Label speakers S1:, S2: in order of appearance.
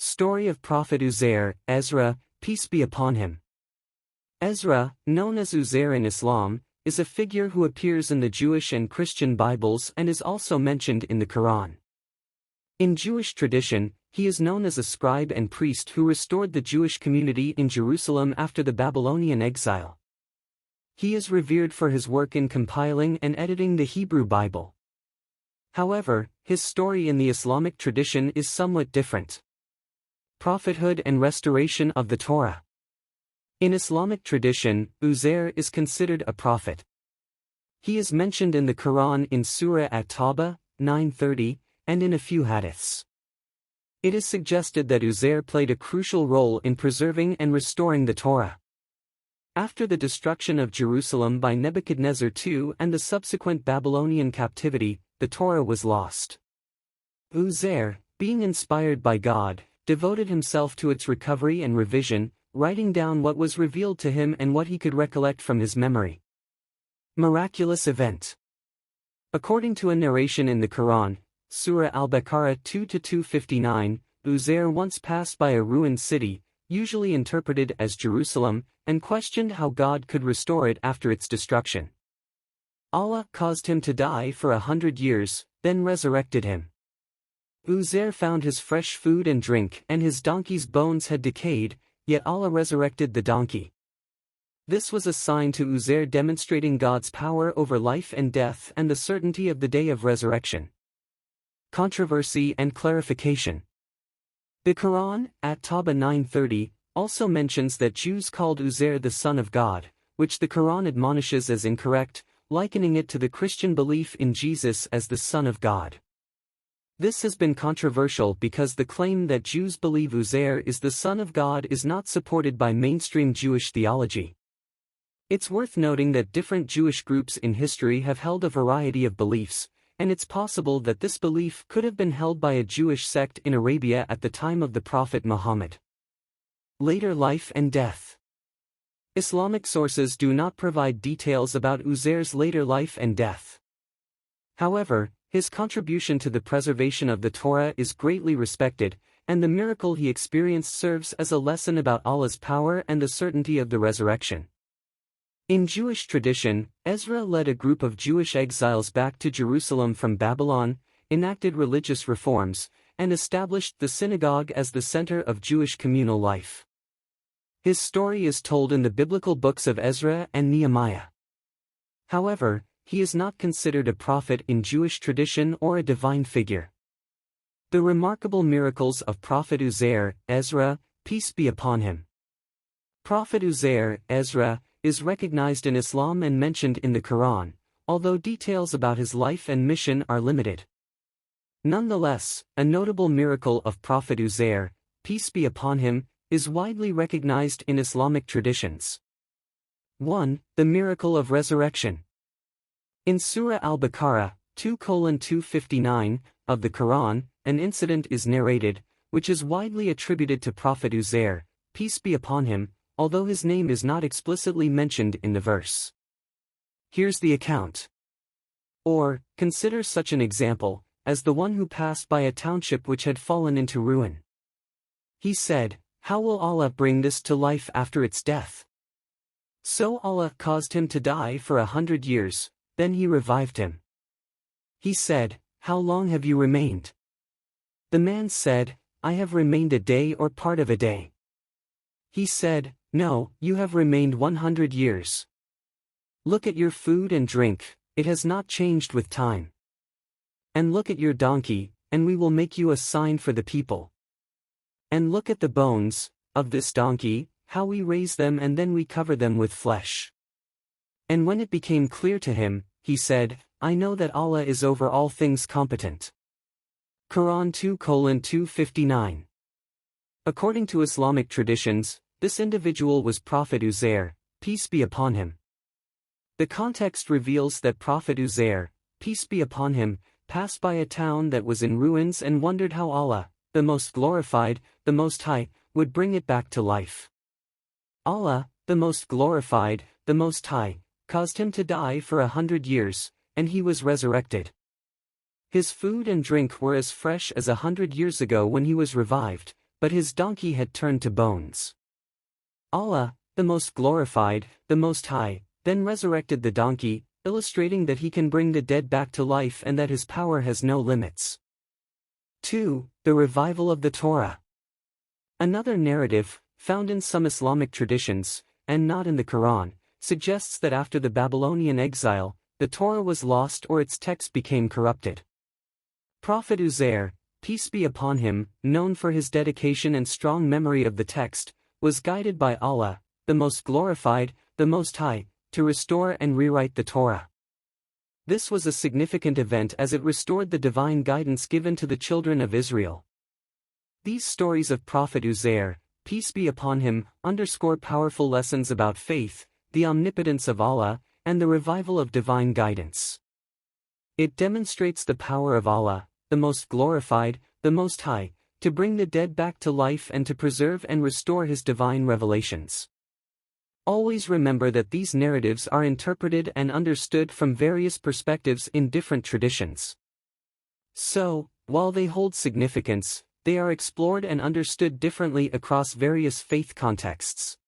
S1: Story of Prophet Uzair, Ezra, peace be upon him. Ezra, known as Uzair in Islam, is a figure who appears in the Jewish and Christian Bibles and is also mentioned in the Quran. In Jewish tradition, he is known as a scribe and priest who restored the Jewish community in Jerusalem after the Babylonian exile. He is revered for his work in compiling and editing the Hebrew Bible. However, his story in the Islamic tradition is somewhat different. Prophethood and restoration of the Torah. In Islamic tradition, Uzair is considered a prophet. He is mentioned in the Quran in Surah At-Tawbah, 9:30, and in a few hadiths. It is suggested that Uzair played a crucial role in preserving and restoring the Torah. After the destruction of Jerusalem by Nebuchadnezzar II and the subsequent Babylonian captivity, the Torah was lost. Uzair, being inspired by God, devoted himself to its recovery and revision, writing down what was revealed to him and what he could recollect from his memory. Miraculous event. According to a narration in the Quran, Surah Al-Baqarah 2-259, Uzair once passed by a ruined city, usually interpreted as Jerusalem, and questioned how God could restore it after its destruction. Allah caused him to die for 100 years, then resurrected him. Uzair found his fresh food and drink and his donkey's bones had decayed, yet Allah resurrected the donkey. This was a sign to Uzair demonstrating God's power over life and death and the certainty of the day of resurrection. Controversy and clarification. The Quran, At-Tawbah 9:30, also mentions that Jews called Uzair the Son of God, which the Quran admonishes as incorrect, likening it to the Christian belief in Jesus as the Son of God. This has been controversial because the claim that Jews believe Uzair is the Son of God is not supported by mainstream Jewish theology. It's worth noting that different Jewish groups in history have held a variety of beliefs, and it's possible that this belief could have been held by a Jewish sect in Arabia at the time of the Prophet Muhammad. Later life and death. Islamic sources do not provide details about Uzair's later life and death. However, his contribution to the preservation of the Torah is greatly respected, and the miracle he experienced serves as a lesson about Allah's power and the certainty of the resurrection. In Jewish tradition, Ezra led a group of Jewish exiles back to Jerusalem from Babylon, enacted religious reforms, and established the synagogue as the center of Jewish communal life. His story is told in the biblical books of Ezra and Nehemiah. However, he is not considered a prophet in Jewish tradition or a divine figure. The remarkable miracles of Prophet Uzair, Ezra, peace be upon him. Prophet Uzair, Ezra, is recognized in Islam and mentioned in the Quran, although details about his life and mission are limited. Nonetheless, a notable miracle of Prophet Uzair, peace be upon him, is widely recognized in Islamic traditions. 1. The miracle of resurrection. In Surah Al-Baqarah, 2:259, of the Quran, an incident is narrated, which is widely attributed to Prophet Uzair, peace be upon him, although his name is not explicitly mentioned in the verse. Here's the account. Or, consider such an example, as the one who passed by a township which had fallen into ruin. He said, "How will Allah bring this to life after its death?" So Allah caused him to die for 100 years, then he revived him. He said, "How long have you remained?" The man said, "I have remained a day or part of a day." He said, "No, you have remained 100 years. Look at your food and drink, it has not changed with time. And look at your donkey, and we will make you a sign for the people. And look at the bones of this donkey, how we raise them and then we cover them with flesh." And when it became clear to him, he said, "I know that Allah is over all things competent." Quran 2:259. According to Islamic traditions, this individual was Prophet Uzair, peace be upon him. The context reveals that Prophet Uzair, peace be upon him, passed by a town that was in ruins and wondered how Allah, the Most Glorified, the Most High, would bring it back to life. Allah, the Most Glorified, the Most High, caused him to die for 100 years, and he was resurrected. His food and drink were as fresh as 100 years ago when he was revived, but his donkey had turned to bones. Allah, the Most Glorified, the Most High, then resurrected the donkey, illustrating that he can bring the dead back to life and that his power has no limits. 2. The revival of the Torah. Another narrative, found in some Islamic traditions, and not in the Quran, suggests that after the Babylonian exile, the Torah was lost or its text became corrupted. Prophet Uzair, peace be upon him, known for his dedication and strong memory of the text, was guided by Allah, the Most Glorified, the Most High, to restore and rewrite the Torah. This was a significant event as it restored the divine guidance given to the children of Israel. These stories of Prophet Uzair, peace be upon him, underscore powerful lessons about faith, the omnipotence of Allah, and the revival of divine guidance. It demonstrates the power of Allah, the Most Glorified, the Most High, to bring the dead back to life and to preserve and restore His divine revelations. Always remember that these narratives are interpreted and understood from various perspectives in different traditions. So, while they hold significance, they are explored and understood differently across various faith contexts.